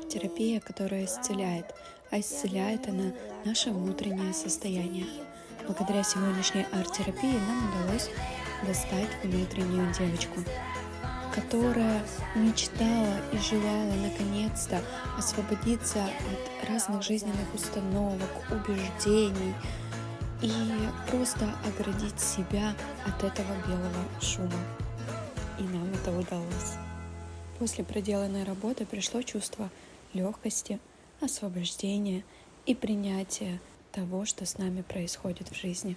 арт-терапия, которая исцеляет, а исцеляет она наше внутреннее состояние. Благодаря сегодняшней арт-терапии нам удалось достать внутреннюю девочку, которая мечтала и желала наконец-то освободиться от разных жизненных установок, убеждений и просто оградить себя от этого белого шума. И нам это удалось. После проделанной работы пришло чувство легкости, освобождения и принятия того, что с нами происходит в жизни.